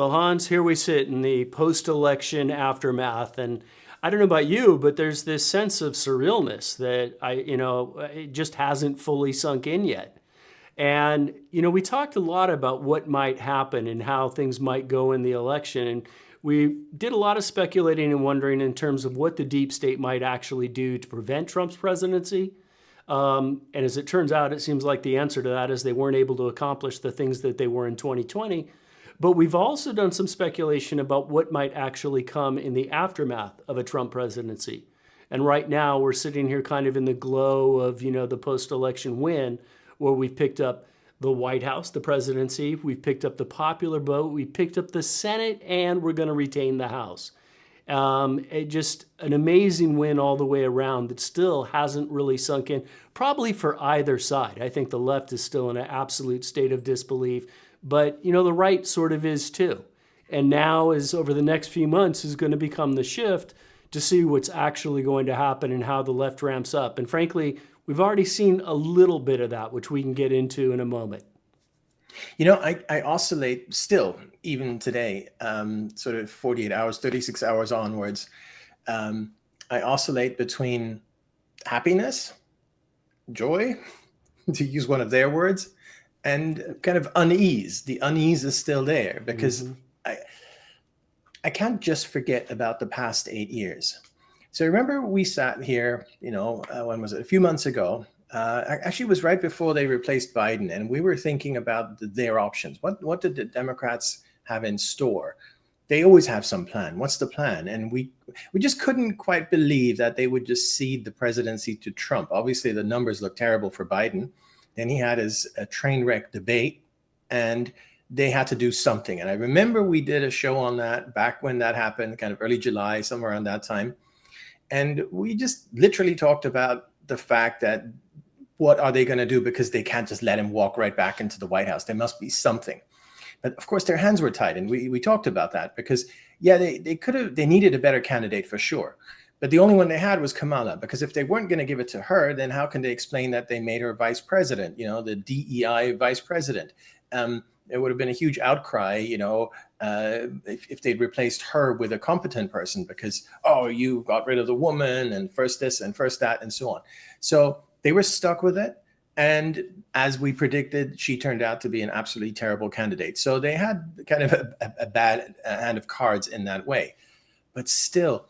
Well, Hans, here we sit in the post-election aftermath, and I don't know about you, but there's this sense of surrealness that it just hasn't fully sunk in yet. And we talked a lot about what might happen and how things might go in the election, and we did a lot of speculating and wondering in terms of what the deep state might actually do to prevent Trump's presidency. And as it turns out, it seems like the answer to that is they weren't able to accomplish the things that they were in 2020. But we've also done some speculation about what might actually come in the aftermath of a Trump presidency. And right now, we're sitting here kind of in the glow of, the post-election win, where we've picked up the White House, the presidency, we've picked up the popular vote, we picked up the Senate, and we're going to retain the House. Just an amazing win all the way around that still hasn't really sunk in, probably for either side. I think the left is still in an absolute state of disbelief, but the right sort of is too. And now, is over the next few months, is going to become the shift to see what's actually going to happen and how the left ramps up. And frankly, we've already seen a little bit of that, which we can get into in a moment. I oscillate still, even today, sort of 48 hours, 36 hours onwards. I oscillate between happiness, joy, to use one of their words, and kind of unease. The unease is still there because I can't just forget about the past 8 years. So remember we sat here, when was it? A few months ago. Actually, it was right before they replaced Biden, and we were thinking about their options. What did the Democrats have in store? They always have some plan. What's the plan? And we just couldn't quite believe that they would just cede the presidency to Trump. Obviously, the numbers look terrible for Biden. Then he had his train wreck debate, and they had to do something. And I remember we did a show on that back when that happened, kind of early July, somewhere around that time. And we just literally talked about the fact that what are they going to do, because they can't just let him walk right back into the White House. There must be something. But of course, their hands were tied. And we talked about that because, they needed a better candidate for sure. But the only one they had was Kamala, because if they weren't going to give it to her, then how can they explain that they made her vice president, the DEI vice president? There would have been a huge outcry, if they'd replaced her with a competent person because, you got rid of the woman and first this and first that and so on. So they were stuck with it. And as we predicted, she turned out to be an absolutely terrible candidate. So they had kind of a bad hand of cards in that way. But still,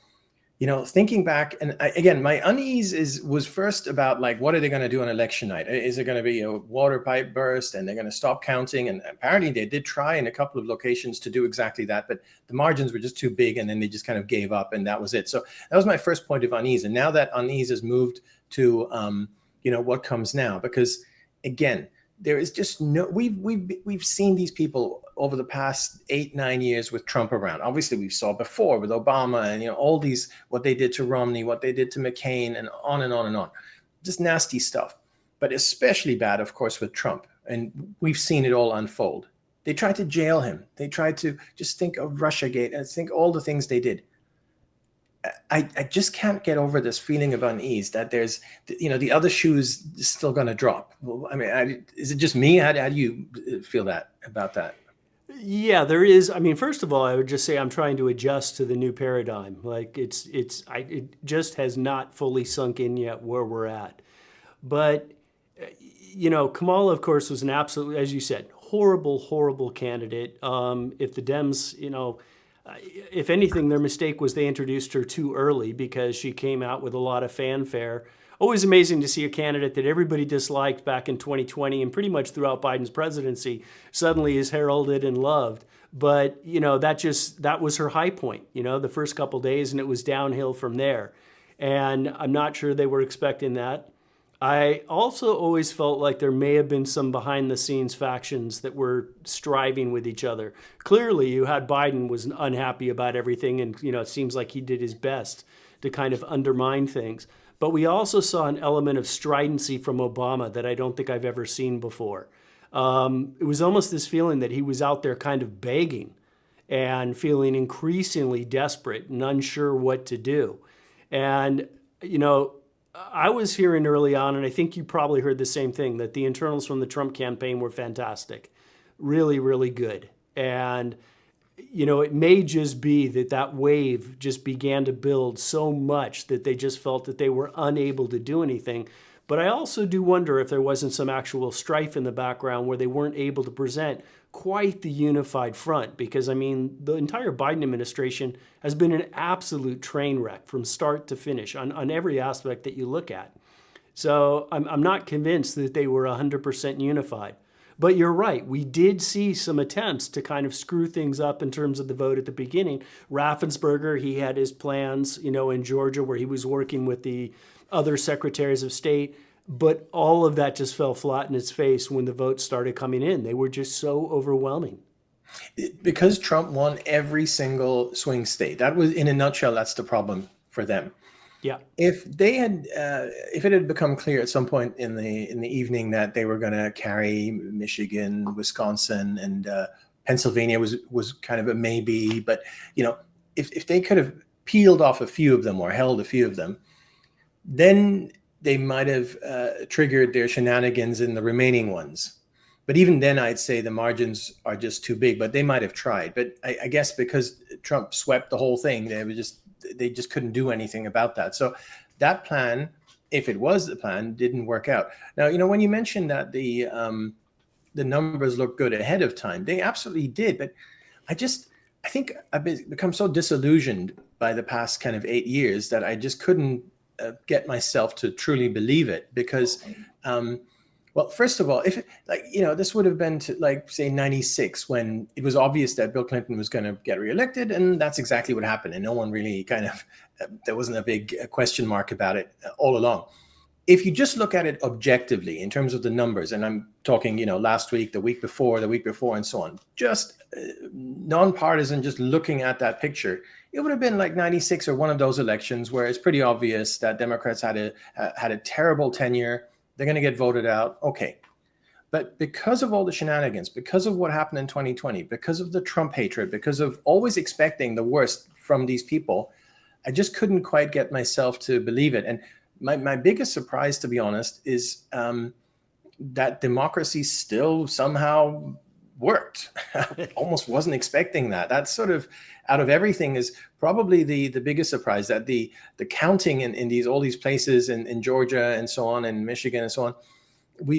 thinking back, and again, my unease was first about what are they going to do on election night? Is it going to be a water pipe burst and they're going to stop counting? And apparently they did try in a couple of locations to do exactly that, but the margins were just too big and then they just kind of gave up and that was it. So that was my first point of unease. And now that unease has moved to, what comes now, because again, there is just we've seen these people over the past 8-9 years with Trump around. Obviously, we saw before with Obama and all these, what they did to Romney, what they did to McCain, and on and on and on. Just nasty stuff. But especially bad, of course, with Trump. And we've seen it all unfold. They tried to jail him. They tried to just think of Russiagate and think all the things they did. I just can't get over this feeling of unease that there's, the other shoe's still going to drop. Well, I mean, is it just me? How do you feel about that? Yeah, there is. I mean, first of all, I would just say I'm trying to adjust to the new paradigm. It just has not fully sunk in yet where we're at. But, Kamala, of course, was an absolute, as you said, horrible, horrible candidate. If the Dems, if anything, their mistake was they introduced her too early because she came out with a lot of fanfare. Always amazing to see a candidate that everybody disliked back in 2020 and pretty much throughout Biden's presidency suddenly is heralded and loved. But, that was her high point, the first couple of days, and it was downhill from there. And I'm not sure they were expecting that. I also always felt like there may have been some behind the scenes factions that were striving with each other. Clearly, you had Biden was unhappy about everything, and it seems like he did his best to kind of undermine things. But we also saw an element of stridency from Obama that I don't think I've ever seen before. It was almost this feeling that he was out there kind of begging and feeling increasingly desperate and unsure what to do. And, I was hearing early on, and I think you probably heard the same thing, that the internals from the Trump campaign were fantastic. Really, really good. And it may just be that that wave just began to build so much that they just felt that they were unable to do anything. But I also do wonder if there wasn't some actual strife in the background where they weren't able to present quite the unified front. Because, I mean, the entire Biden administration has been an absolute train wreck from start to finish on every aspect that you look at. So I'm not convinced that they were 100% unified. But you're right. We did see some attempts to kind of screw things up in terms of the vote at the beginning. Raffensperger, he had his plans, in Georgia where he was working with the other secretaries of state. But all of that just fell flat in its face when the votes started coming in. They were just so overwhelming. Because Trump won every single swing state. That was, in a nutshell, that's the problem for them. Yeah. If it had become clear at some point in the evening that they were going to carry Michigan, Wisconsin, and Pennsylvania was kind of a maybe, but if they could have peeled off a few of them or held a few of them, then they might have triggered their shenanigans in the remaining ones. But even then, I'd say the margins are just too big. But they might have tried. But I guess because Trump swept the whole thing, they just couldn't do anything about that. So that plan, if it was the plan, didn't work out. Now, when you mentioned that the numbers look good ahead of time, they absolutely did. But I think I've become so disillusioned by the past kind of 8 years that I just couldn't get myself to truly believe it. Because, well, first of all, if this would have been to say 96 when it was obvious that Bill Clinton was going to get reelected, and that's exactly what happened. And no one really there wasn't a big question mark about it all along. If you just look at it objectively in terms of the numbers, and I'm talking, last week, the week before, and so on, just nonpartisan, just looking at that picture, it would have been like 96 or one of those elections where it's pretty obvious that Democrats had a terrible tenure. They're going to get voted out. Okay. But because of all the shenanigans, because of what happened in 2020, because of the Trump hatred, because of always expecting the worst from these people, I just couldn't quite get myself to believe it. And my biggest surprise, to be honest, is that democracy still somehow worked. Almost wasn't expecting that. That's sort of, out of everything, is probably the biggest surprise, that the counting in all these places in Georgia and so on, and Michigan and so on,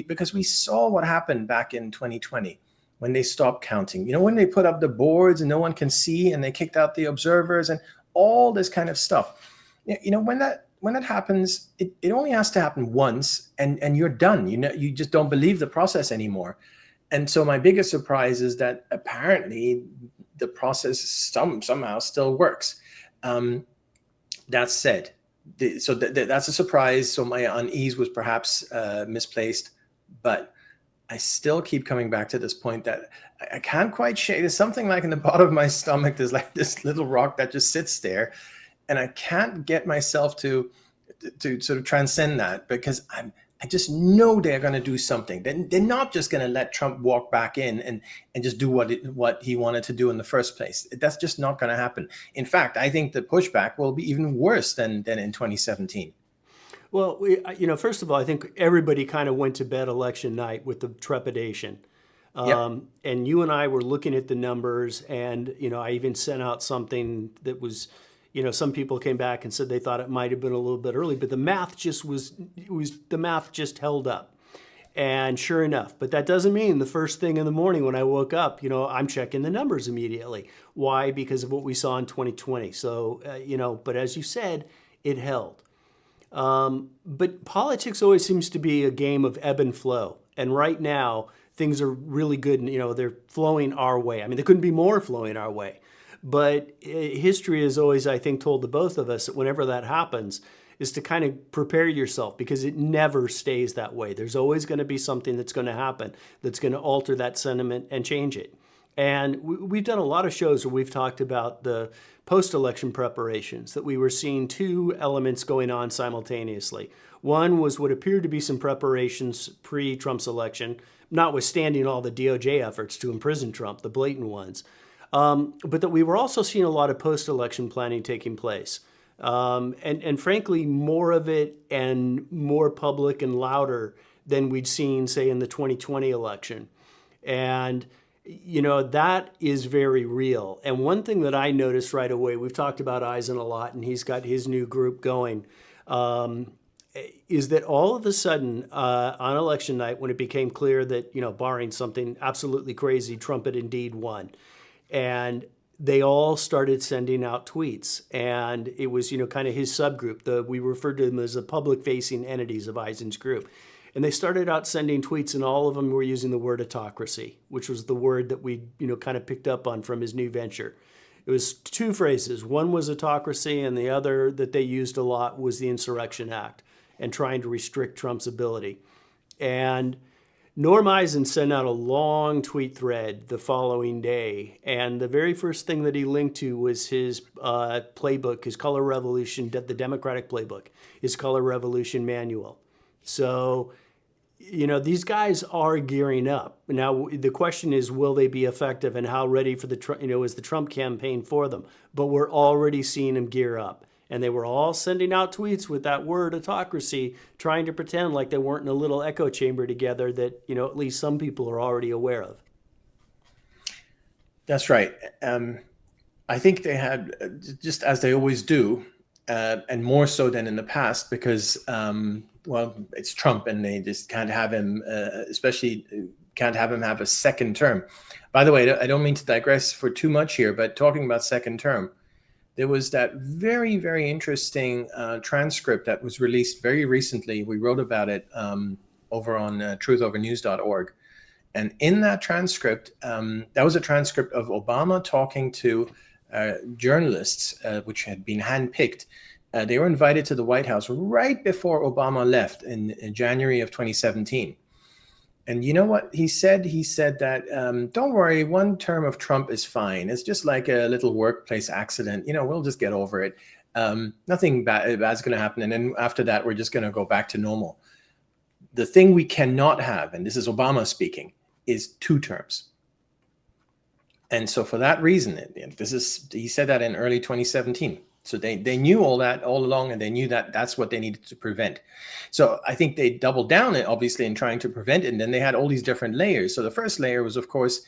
because we saw what happened back in 2020 when they stopped counting. When they put up the boards and no one can see, and they kicked out the observers and all this kind of stuff. When that happens, it only has to happen once, and you're done. You just don't believe the process anymore. And so my biggest surprise is that apparently the process somehow still works. That said, that's a surprise. So my unease was perhaps misplaced, but I still keep coming back to this point that I can't quite shake. There's something like in the bottom of my stomach. There's like this little rock that just sits there, and I can't get myself to sort of transcend that, because I just know they're going to do something. They're not just going to let Trump walk back in and just do what he wanted to do in the first place. That's just not going to happen. In fact, I think the pushback will be even worse than in 2017. Well, first of all, I think everybody kind of went to bed election night with the trepidation. Yep. And you and I were looking at the numbers, and, I even sent out something that was, some people came back and said they thought it might have been a little bit early, but the math the math just held up. And sure enough, but that doesn't mean the first thing in the morning when I woke up, I'm checking the numbers immediately. Why? Because of what we saw in 2020. So, but as you said, it held. But politics always seems to be a game of ebb and flow. And right now, things are really good, and, they're flowing our way. I mean, they couldn't be more flowing our way. But history has always, I think, told the both of us that whenever that happens, is to kind of prepare yourself, because it never stays that way. There's always going to be something that's going to happen that's going to alter that sentiment and change it. And we've done a lot of shows where we've talked about the post-election preparations, that we were seeing two elements going on simultaneously. One was what appeared to be some preparations pre-Trump's election, notwithstanding all the DOJ efforts to imprison Trump, the blatant ones. But that we were also seeing a lot of post-election planning taking place. And frankly, more of it and more public and louder than we'd seen, say, in the 2020 election. And that is very real. And one thing that I noticed right away, we've talked about Eisen a lot, and he's got his new group going, um, is that all of a sudden on election night, when it became clear that, barring something absolutely crazy, Trump had indeed won, and they all started sending out tweets, and it was kind of his subgroup. We referred to them as the public facing entities of Eisen's group, and they started out sending tweets, and all of them were using the word autocracy, which was the word that we kind of picked up on from his new venture. It was two phrases. One was autocracy, and the other that they used a lot was the Insurrection Act and trying to restrict Trump's ability. And Norm Eisen sent out a long tweet thread the following day, and the very first thing that he linked to was his playbook, his Color Revolution, the Democratic playbook, his Color Revolution manual. So, these guys are gearing up. Now, the question is, will they be effective, and how ready for is the Trump campaign for them? But we're already seeing them gear up. And they were all sending out tweets with that word autocracy, trying to pretend like they weren't in a little echo chamber together that, at least some people are already aware of. That's right. I think they had, just as they always do, and more so than in the past, because, well, it's Trump and they just can't have him, especially can't have him have a second term. By the way, I don't mean to digress for too much here, but talking about second term, there was that very, very interesting transcript that was released very recently. We wrote about it over on truthovernews.org. And in that transcript, that was a transcript of Obama talking to journalists, which had been handpicked. They were invited to the White House right before Obama left in January of 2017. And you know what he said? He said that, don't worry, one term of Trump is fine. It's just like a little workplace accident. We'll just get over it. Nothing bad's going to happen. And then after that, we're just going to go back to normal. The thing we cannot have, and this is Obama speaking, is two terms. And so for that reason, he said that in early 2017. So they knew all that all along, and they knew that that's what they needed to prevent. So I think they doubled down, obviously, in trying to prevent it. And then they had all these different layers. So the first layer was, of course,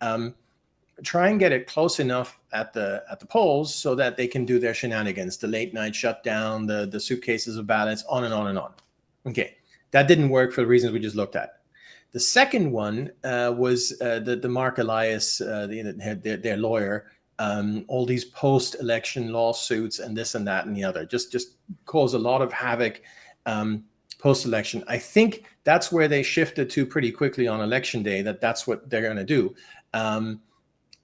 try and get it close enough at the polls so that they can do their shenanigans, the late night shutdown, the suitcases of ballots, on and on and on. Okay, that didn't work for the reasons we just looked at. The second one was the Mark Elias, their lawyer. All these post-election lawsuits and this and that and the other just cause a lot of havoc post-election. I think that's where they shifted to pretty quickly on election day, that's what they're going to do. And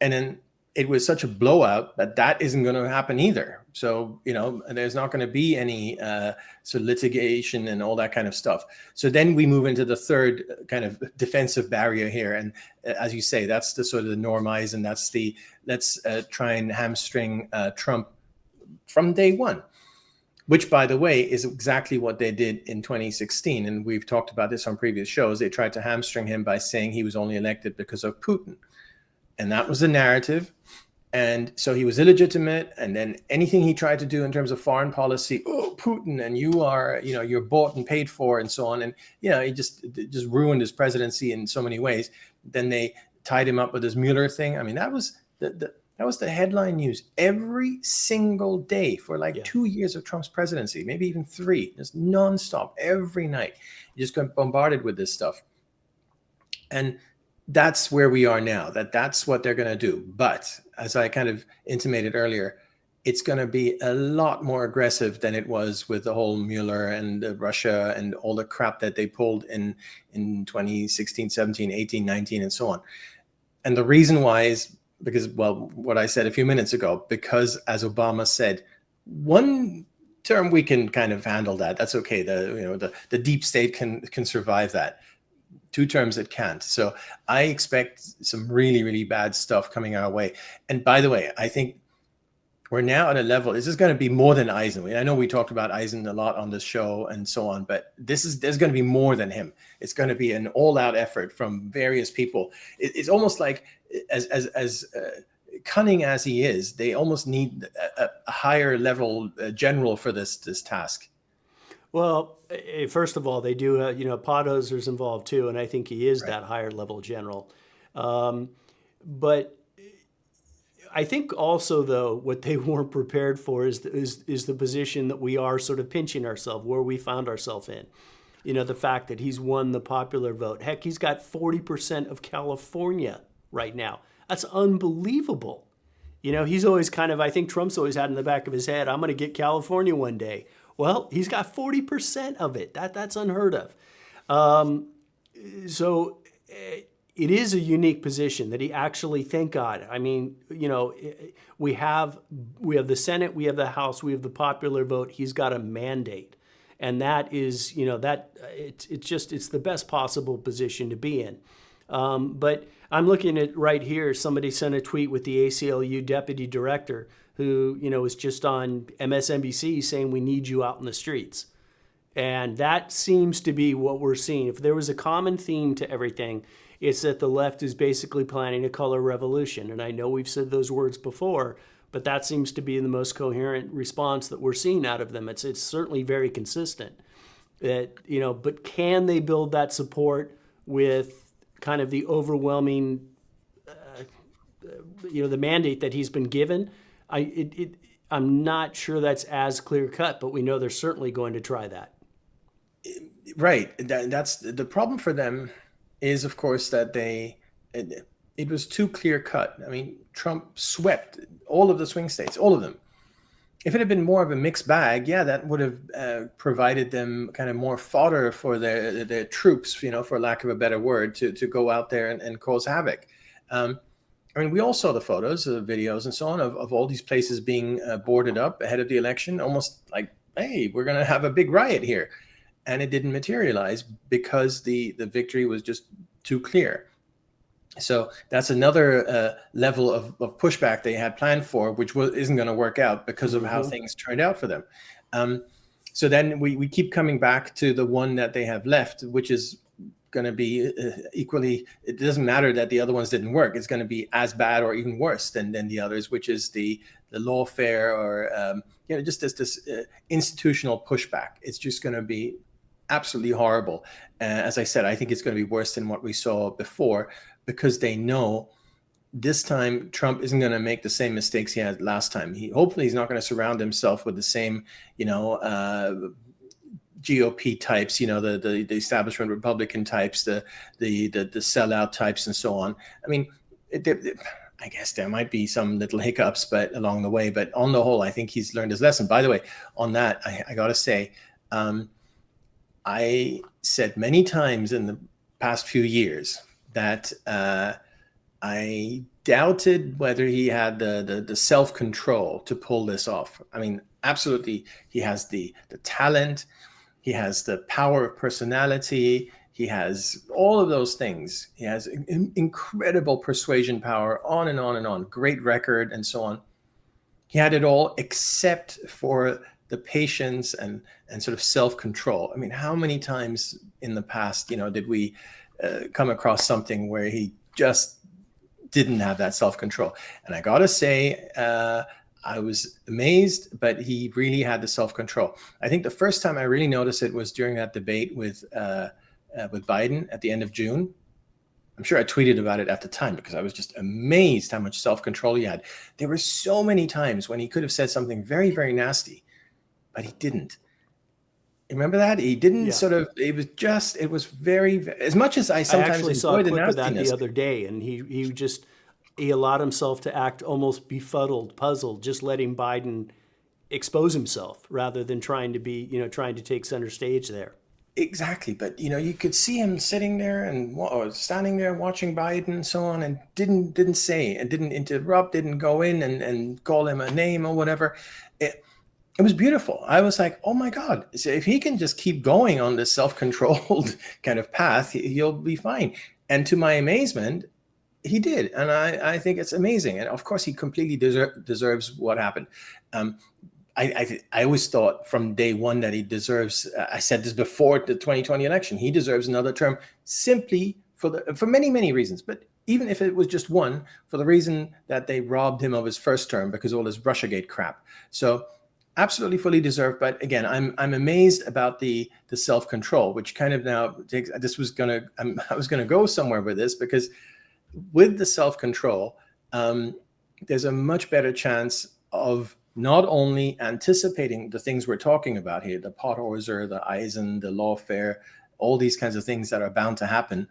then it was such a blowout that isn't going to happen either. So, there's not going to be any sort of litigation and all that kind of stuff. So then we move into the third kind of defensive barrier here. And as you say, that's the sort of the Norm Eisen, and that's the let's try and hamstring Trump from day one, which, by the way, is exactly what they did in 2016. And we've talked about this on previous shows. They tried to hamstring him by saying he was only elected because of Putin. And that was the narrative. And so he was illegitimate. And then anything he tried to do in terms of foreign policy, oh, Putin, and you are, you're bought and paid for, and so on. And, he just ruined his presidency in so many ways. Then they tied him up with this Mueller thing. I mean, that was the headline news every single day for 2 years of Trump's presidency, maybe even 3, just nonstop every night. You just got bombarded with this stuff. And that's where we are now, that's what they're going to do. But as I kind of intimated earlier, it's going to be a lot more aggressive than it was with the whole Mueller and Russia and all the crap that they pulled in 2016, 17, 18, 19, and so on. And the reason why is because, well, what I said a few minutes ago, because as Obama said, one term we can kind of handle that. That's okay. The deep state can survive that. 2 terms it can't. So I expect some really, really bad stuff coming our way. And by the way, I think we're now at a level, this is going to be more than Eisen. I know we talked about Eisen a lot on this show and so on, but there's going to be more than him. It's going to be an all-out effort from various people. It's almost like as cunning as he is, they almost need a higher level general for this task. Well, first of all, they do, Podhoser's involved too, and I think he is Right. that higher level general. But I think also, though, what they weren't prepared for is the position that we are sort of pinching ourselves, where we found ourselves in. You know, the fact that he's won the popular vote. Heck, he's got 40% of California right now. That's unbelievable. You know, he's always kind of, I think Trump's always had in the back of his head, I'm going to get California one day. Well, he's got 40% of it. That's unheard of. So it is a unique position that he actually, thank God. I mean, you know, we have the Senate, we have the House, we have the popular vote. He's got a mandate, and that is, you know, that it's the best possible position to be in. But I'm looking at right here. Somebody sent a tweet with the ACLU deputy director who, you know, was just on MSNBC saying we need you out in the streets. And that seems to be what we're seeing. If there was a common theme to everything, it's that the left is basically planning a color revolution. And I know we've said those words before, but that seems to be the most coherent response that we're seeing out of them. It's certainly very consistent. That, you know, but can they build that support with kind of the overwhelming, you know, the mandate that he's been given? I'm not sure that's as clear cut, but we know they're certainly going to try that. Right. That's the problem for them is, of course, that it was too clear cut. I mean, Trump swept all of the swing states, all of them. If it had been more of a mixed bag, yeah, that would have provided them kind of more fodder for their troops, you know, for lack of a better word, to go out there and cause havoc. I mean, we all saw the photos, the videos, and so on of all these places being boarded up ahead of the election, almost like, hey, we're going to have a big riot here. And it didn't materialize because the victory was just too clear. So that's another level of pushback they had planned for, which isn't going to work out because of how things turned out for them. So then we keep coming back to the one that they have left, which is going to be equally, it doesn't matter that the other ones didn't work. It's going to be as bad or even worse than the others, which is the lawfare or, you know, just this institutional pushback. It's just going to be absolutely horrible. As I said, I think it's going to be worse than what we saw before, because they know this time Trump isn't going to make the same mistakes he had last time. Hopefully he's not going to surround himself with the same, you know, GOP types, you know, the establishment Republican types, the sellout types, and so on. I mean, I guess there might be some little hiccups, but along the way. But on the whole, I think he's learned his lesson. By the way, on that, I got to say, I said many times in the past few years that I doubted whether he had the self-control to pull this off. I mean, absolutely, he has the talent, he has the power of personality, he has all of those things. He has incredible persuasion power, on and on and on, great record, and so on. He had it all except for the patience and sort of self-control. I mean, how many times in the past, you know, did we come across something where he just didn't have that self-control? And I gotta say, I was amazed, but he really had the self-control. I think the first time I really noticed it was during that debate with Biden at the end of June. I'm sure I tweeted about it at the time because I was just amazed how much self-control he had. There were so many times when he could have said something very, very nasty, but he didn't. Remember that? He didn't sort of, it was very, as much as I sometimes actually saw a enjoy the clip of that nastiness. the other day, and he allowed himself to act almost befuddled, puzzled, just letting Biden expose himself rather than trying to take center stage there. Exactly. But, you know, you could see him sitting there or standing there watching Biden and so on, and didn't say, and didn't interrupt, didn't go in and call him a name or whatever. It was beautiful. I was like, oh my God, so if he can just keep going on this self-controlled kind of path, he'll be fine. And to my amazement, he did. And I think it's amazing. And of course, he completely deserves what happened. I always thought from day one that he deserves, I said this before the 2020 election, he deserves another term simply for many, many reasons. But even if it was just one, for the reason that they robbed him of his first term because of all this Russiagate crap. So absolutely fully deserved. But again, I'm amazed about the self-control, which kind of now takes, I was going to go somewhere with this, because with the self-control, um, there's a much better chance of not only anticipating the things we're talking about here, the Pothorser, the Eisen, the lawfare, all these kinds of things that are bound to happen,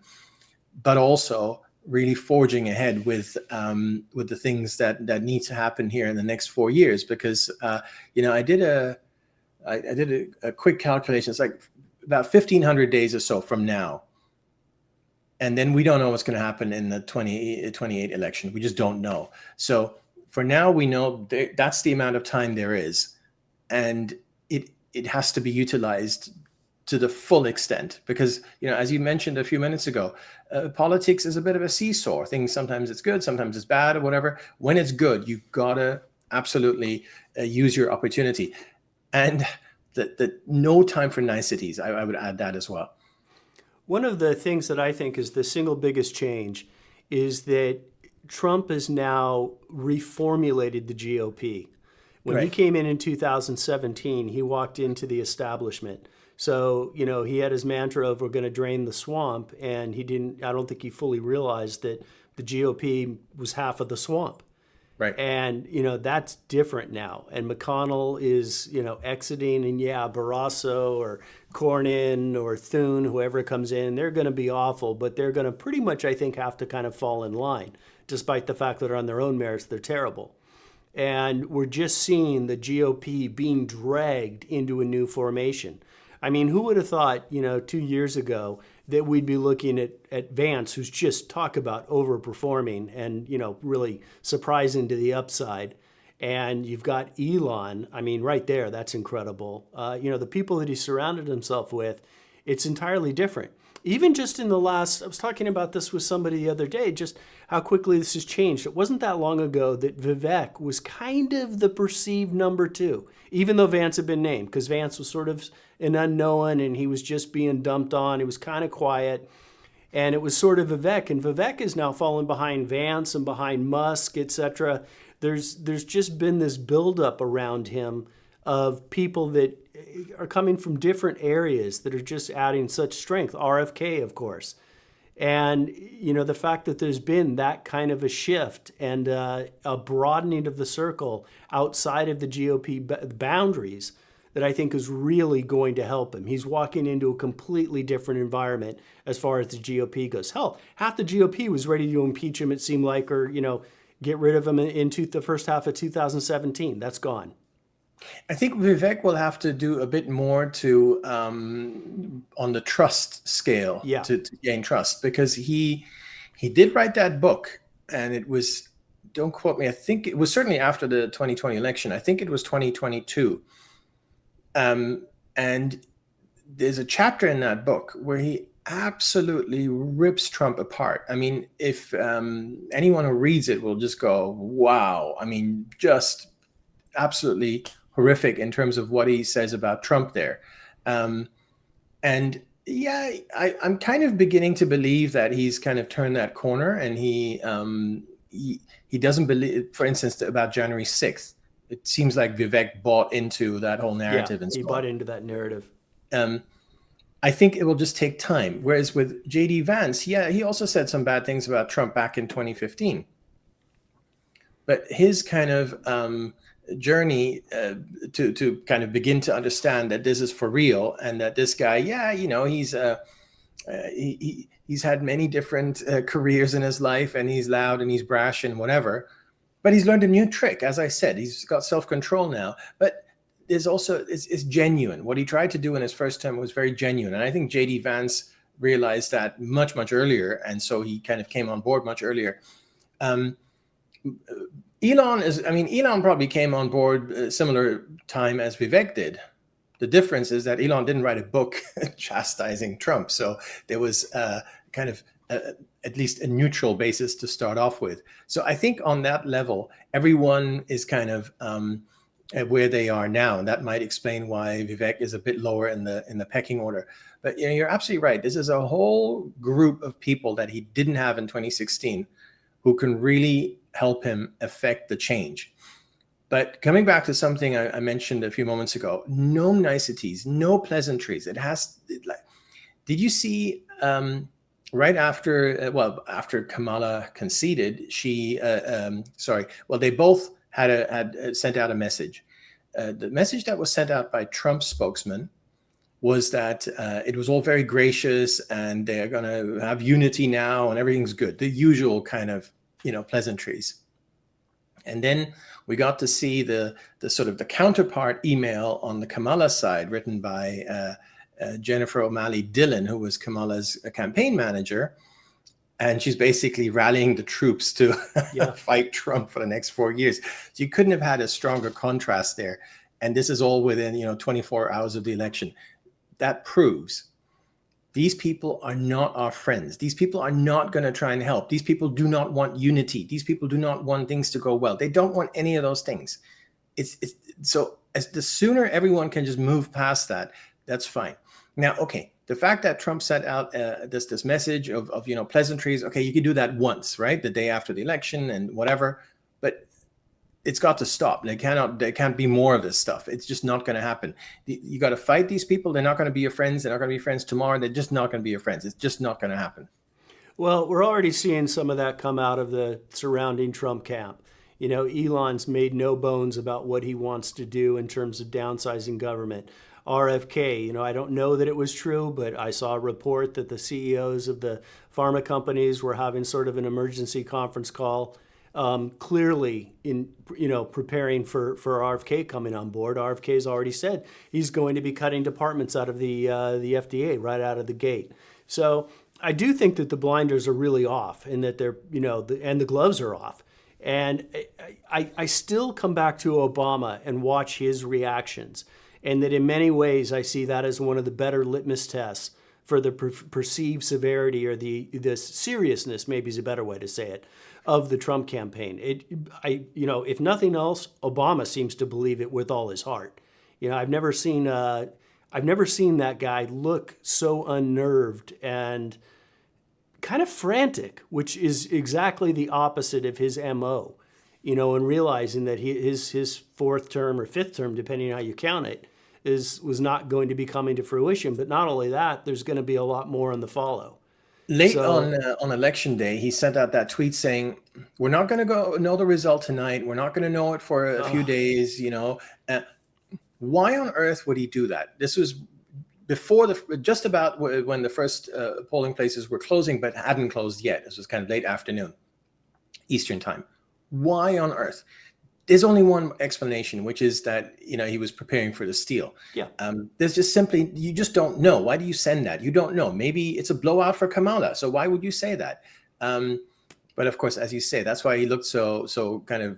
but also really forging ahead with the things that need to happen here in the next 4 years. Because I did a quick calculation. It's like about 1,500 days or so from now, and then we don't know what's going to happen in the 2028 election. We just don't know. So for now, we know that's the amount of time there is, and it has to be utilized to the full extent, because as you mentioned a few minutes ago, politics is a bit of a seesaw. Things, sometimes it's good, sometimes it's bad, or whatever. When it's good, you gotta absolutely use your opportunity, and the no time for niceties. I would add that as well. One of the things that I think is the single biggest change is that Trump has now reformulated the GOP. When he Right. came in 2017, he walked into the establishment. So, he had his mantra of we're going to drain the swamp, and I don't think he fully realized that the GOP was half of the swamp. Right. And, that's different now. And McConnell is, exiting, and yeah, Barrasso or Cornyn or Thune, whoever comes in, they're going to be awful, but they're going to pretty much, I think, have to kind of fall in line, despite the fact that on their own merits, they're terrible. And we're just seeing the GOP being dragged into a new formation. I mean, who would have thought, 2 years ago that we'd be looking at Vance, who's just talk about overperforming and, really surprising to the upside. And you've got Elon. I mean, right there, that's incredible. The people that he surrounded himself with, it's entirely different. Even just in the last, I was talking about this with somebody the other day, just how quickly this has changed. It wasn't that long ago that Vivek was kind of the perceived number two, even though Vance had been named, because Vance was sort of an unknown and he was just being dumped on. He was kind of quiet. And it was sort of Vivek, and Vivek is now falling behind Vance and behind Musk, etc. There's just been this buildup around him of people that are coming from different areas that are just adding such strength. RFK, of course. And, the fact that there's been that kind of a shift and a broadening of the circle outside of the GOP boundaries that I think is really going to help him. He's walking into a completely different environment as far as the GOP goes. Hell, half the GOP was ready to impeach him, it seemed like, or, get rid of him into the first half of 2017. That's gone. I think Vivek will have to do a bit more to on the trust scale Yeah. to gain trust, because he did write that book, and it was, don't quote me, I think it was certainly after the 2020 election. I think it was 2022. And there's a chapter in that book where he absolutely rips Trump apart. I mean, if anyone who reads it will just go, wow. I mean, just absolutely horrific in terms of what he says about Trump there. And yeah, I'm kind of beginning to believe that he's kind of turned that corner, and he doesn't believe, for instance, about January 6th. It seems like Vivek bought into that whole narrative, Yeah, and he so bought on. into that narrative. I think it will just take time. Whereas with JD Vance, yeah, he also said some bad things about Trump back in 2015. But his kind of journey to kind of begin to understand that this is for real, and that this guy, yeah, he's had many different careers in his life, and he's loud and he's brash and whatever. But he's learned a new trick. As I said, he's got self-control now. But there's also, it's genuine. What he tried to do in his first term was very genuine. And I think JD Vance realized that much, much earlier. And so he kind of came on board much earlier. Elon probably came on board a similar time as Vivek did. The difference is that Elon didn't write a book chastising Trump. So there was kind of at least a neutral basis to start off with. So I think on that level, everyone is kind of at where they are now, and that might explain why Vivek is a bit lower in the pecking order. But you're absolutely right. This is a whole group of people that he didn't have in 2016 who can really help him affect the change. But coming back to something I mentioned a few moments ago, no niceties, no pleasantries. Did you see right after, after Kamala conceded, they both had sent out a message. The message that was sent out by Trump's spokesman was that it was all very gracious and they're going to have unity now and everything's good. The usual kind of, pleasantries. And then we got to see the sort of the counterpart email on the Kamala side, written by Jennifer O'Malley Dillon, who was Kamala's campaign manager. And she's basically rallying the troops to fight Trump for the next 4 years. So you couldn't have had a stronger contrast there. And this is all within 24 hours of the election. That proves these people are not our friends. These people are not going to try and help. These people do not want unity. These people do not want things to go well. They don't want any of those things. So as the sooner everyone can just move past that, that's fine. Now, okay, the fact that Trump sent out this message of pleasantries, okay, you can do that once, right? The day after the election and whatever, but it's got to stop. There can't be more of this stuff. It's just not going to happen. You got to fight these people. They're not going to be your friends. They're not going to be friends tomorrow. They're just not going to be your friends. It's just not going to happen. Well, we're already seeing some of that come out of the surrounding Trump camp. Elon's made no bones about what he wants to do in terms of downsizing government. RFK, I don't know that it was true, but I saw a report that the CEOs of the pharma companies were having sort of an emergency conference call, clearly in preparing for RFK coming on board. RFK's already said he's going to be cutting departments out of the FDA right out of the gate. So I do think that the blinders are really off, and that they're and the gloves are off. And I still come back to Obama and watch his reactions, and that in many ways I see that as one of the better litmus tests for the perceived severity, or the seriousness, maybe is a better way to say it, of the Trump campaign. If nothing else, Obama seems to believe it with all his heart. I've never seen that guy look so unnerved and kind of frantic, which is exactly the opposite of his MO. And realizing that his fourth term or fifth term, depending on how you count it, was not going to be coming to fruition. But not only that, there's going to be a lot more on the follow. Late on election day, he sent out that tweet saying, "We're not going to know the result tonight. We're not going to know it for a few days." Why on earth would he do that? This was before just about when the first polling places were closing, but hadn't closed yet. This was kind of late afternoon, Eastern time. Why on earth? There's only one explanation, which is that he was preparing for the steal. Yeah. There's just simply, you just don't know. Why do you send that? You don't know. Maybe it's a blowout for Kamala. So why would you say that? But of course, as you say, that's why he looked so kind of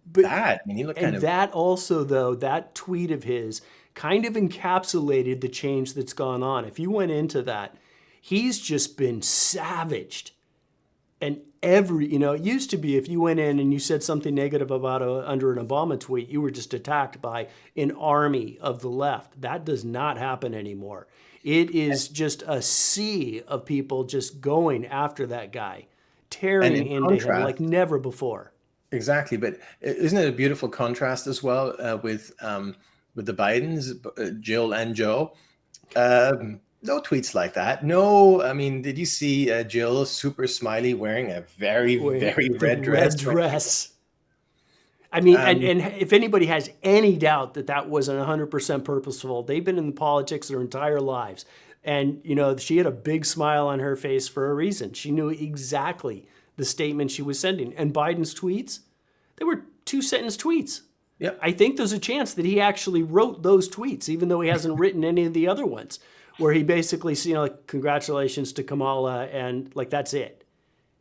bad. I mean, he looked kind of. That also, though, that tweet of his kind of encapsulated the change that's gone on. If you went into that, he's just been savaged. And it used to be if you went in and you said something negative about under an Obama tweet, you were just attacked by an army of the left. That does not happen anymore. It is just a sea of people just going after that guy, tearing into him like never before. Exactly, but isn't it a beautiful contrast as well with the Bidens, Jill and Joe? No tweets like that. No, I mean, did you see Jill super smiley wearing a very red dress? I mean, and if anybody has any doubt that wasn't 100% purposeful, they've been in politics their entire lives. And, she had a big smile on her face for a reason. She knew exactly the statement she was sending. And Biden's tweets, they were 2-sentence tweets. Yep. I think there's a chance that he actually wrote those tweets, even though he hasn't written any of the other ones, where he basically, congratulations to Kamala, and that's it.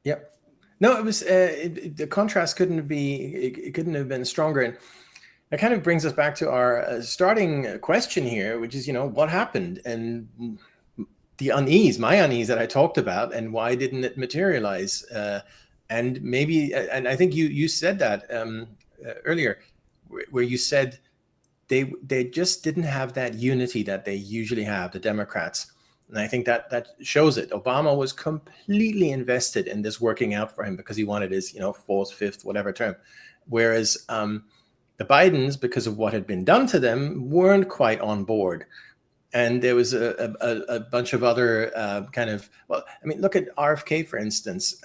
Yep. No, it was the contrast couldn't have been stronger, and that kind of brings us back to our starting question here, which is what happened, and the unease, my unease that I talked about, and why didn't it materialize? And maybe, and I think you said that earlier, where you said they just didn't have that unity that they usually have, the Democrats. And I think that shows it. Obama was completely invested in this working out for him because he wanted his, fourth, fifth, whatever term. Whereas the Bidens, because of what had been done to them, weren't quite on board. And there was a bunch of other kind of, well, I mean, look at RFK, for instance.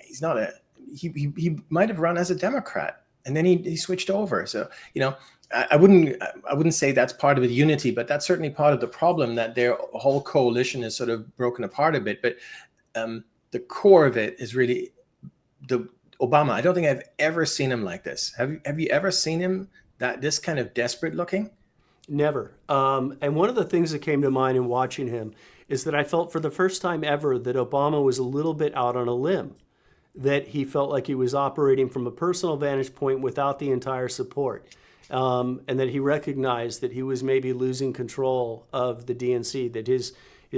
He's not a, he might have run as a Democrat, and then he switched over. So, you know, I wouldn't say that's part of the unity, but that's certainly part of the problem, that their whole coalition is sort of broken apart a bit. But the core of it is really the Obama. I don't think I've ever seen him like this. Have you ever seen him this kind of desperate looking? Never. And one of the things that came to mind in watching him is that I felt for the first time ever that Obama was a little bit out on a limb, that he felt like he was operating from a personal vantage point without the entire support. And that he recognized that he was maybe losing control of the DNC, that his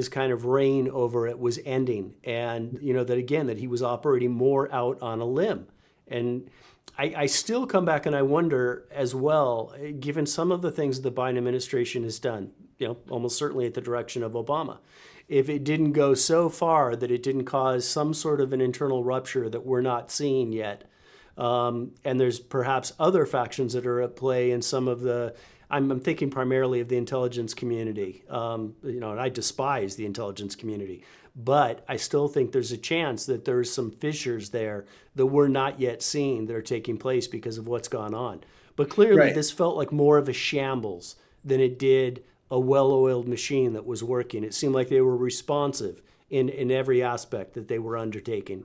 kind of reign over it was ending. And, you know, that again, that he was operating more out on a limb. And I still come back and I wonder as well, given some of the things the Biden administration has done, you know, almost certainly at the direction of Obama, if it didn't go so far that it didn't cause some sort of an internal rupture that we're not seeing yet. And there's perhaps other factions that are at play in some of the, I'm thinking primarily of the intelligence community, you know, and I despise the intelligence community, but I still think there's a chance that there's some fissures there that we're not yet seeing that are taking place because of what's gone on. But clearly Right. this felt like more of a shambles than it did a well-oiled machine that was working. It seemed like they were responsive in every aspect that they were undertaking.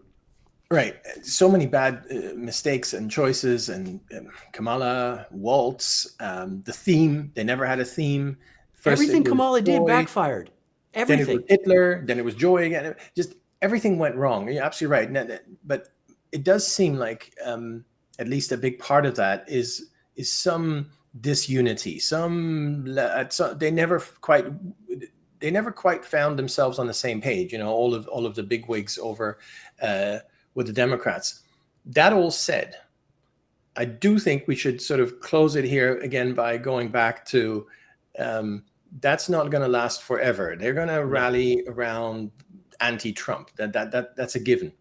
Right. So many bad mistakes and choices, and Kamala, Waltz, the theme. They never had a theme. First it Everything was Kamala did joy, backfired. then it was Everything. Hitler, then it was joy again. Just everything went wrong. You're absolutely right. But it does seem like at least a big part of that is some disunity. They never quite found themselves on the same page. You know, all of the big wigs over with the Democrats. That all said, I do think we should sort of close it here again by going back to that's not going to last forever. They're going to rally around anti-Trump. That's a given,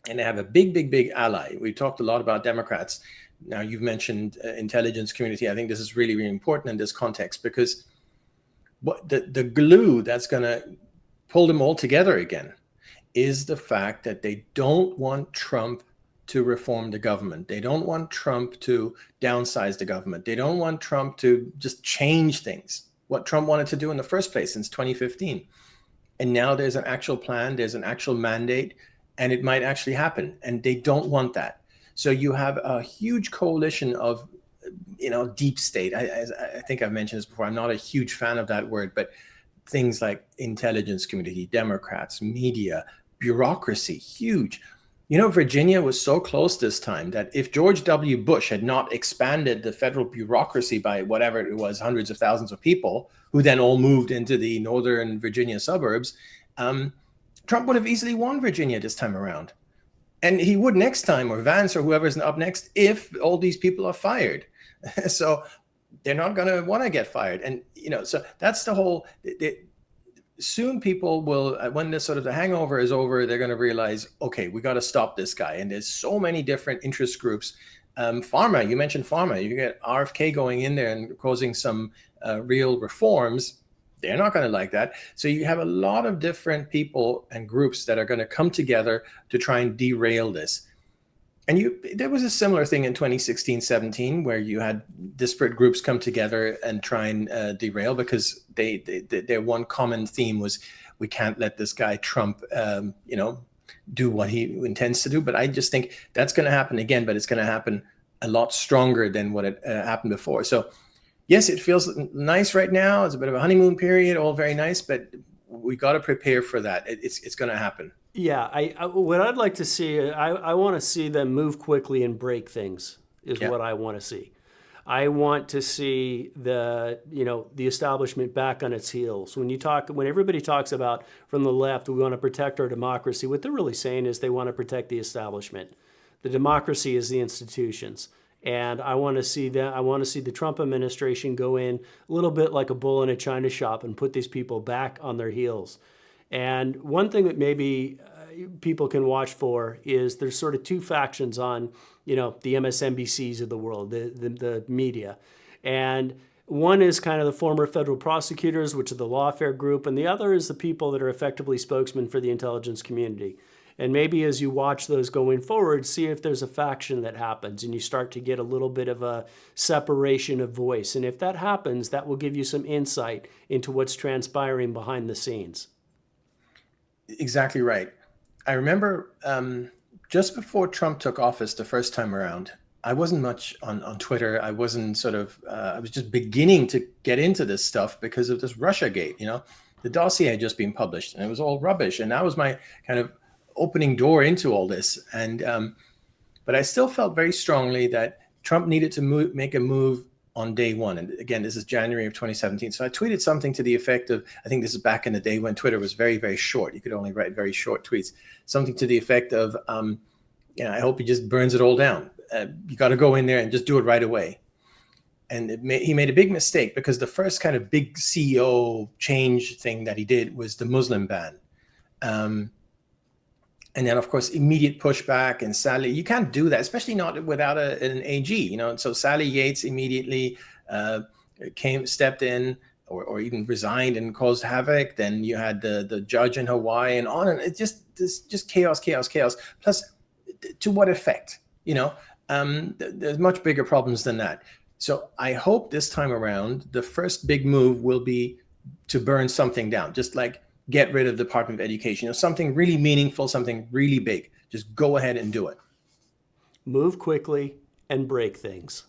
and they have a big ally. We talked a lot about Democrats. Now you've mentioned intelligence community. I think this is really, really important in this context, because what the glue that's going to pull them all together again is the fact that they don't want Trump to reform the government. They don't want Trump to downsize the government. They don't want Trump to just change things, what Trump wanted to do in the first place since 2015. And now there's an actual plan, there's an actual mandate, and it might actually happen. And they don't want that. So you have a huge coalition of, you know, deep state. I think I've mentioned this before. I'm not a huge fan of that word, but things like intelligence community, Democrats, media, bureaucracy, huge. You know, Virginia was so close this time that if George W. Bush had not expanded the federal bureaucracy by whatever it was, hundreds of thousands of people, who then all moved into the northern Virginia suburbs, Trump would have easily won Virginia this time around. And he would next time, or Vance or whoever's up next, if all these people are fired. So they're not going to want to get fired. And, you know, so that's the whole, soon people will, when this sort of the hangover is over, they're going to realize, okay, we got to stop this guy. And there's so many different interest groups. Pharma, you mentioned pharma. You get RFK going in there and causing some real reforms. They're not going to like that. So you have a lot of different people and groups that are going to come together to try and derail this. And there was a similar thing in 2016, 17, where you had disparate groups come together and try and derail, because their one common theme was, we can't let this guy Trump, do what he intends to do. But I just think that's going to happen again, but it's going to happen a lot stronger than what it happened before. So yes, it feels nice right now. It's a bit of a honeymoon period, all very nice, but we got to prepare for that. It's going to happen. Yeah, what I'd like to see, I want to see them move quickly and break things is Yeah. what I want to see. I want to see the establishment back on its heels. When everybody talks about from the left, we want to protect our democracy, what they're really saying is they want to protect the establishment. The democracy is the institutions. And I want to see the Trump administration go in a little bit like a bull in a china shop and put these people back on their heels. And one thing that maybe people can watch for is there's sort of two factions on, the MSNBCs of the world, the media. And One is kind of the former federal prosecutors, which are the lawfare group, and the other is the people that are effectively spokesmen for the intelligence community. And maybe as you watch those going forward, see if there's a faction that happens and you start to get a little bit of a separation of voice. And if that happens, that will give you some insight into what's transpiring behind the scenes. Exactly right. I remember just before Trump took office the first time around, I wasn't much on Twitter. I wasn't I was just beginning to get into this stuff because of this Russia Gate. The dossier had just been published and it was all rubbish. And that was my kind of opening door into all this. But I still felt very strongly that Trump needed to make a move on day one. And again, this is January of 2017. So I tweeted something to the effect of, I think this is back in the day when Twitter was very, very short. You could only write very short tweets. Something to the effect of, I hope he just burns it all down. You got to go in there and just do it right away. And he made a big mistake because the first kind of big CEO change thing that he did was the Muslim ban. And then, of course, immediate pushback. And Sally, you can't do that, especially not without an AG. So Sally Yates immediately stepped in, or even resigned and caused havoc. Then you had the judge in Hawaii, and on, and it just chaos. Plus, to what effect? There's much bigger problems than that. So I hope this time around, the first big move will be to burn something down, just like get rid of the Department of Education. Something really meaningful, something really big. Just go ahead and do it. Move quickly and break things.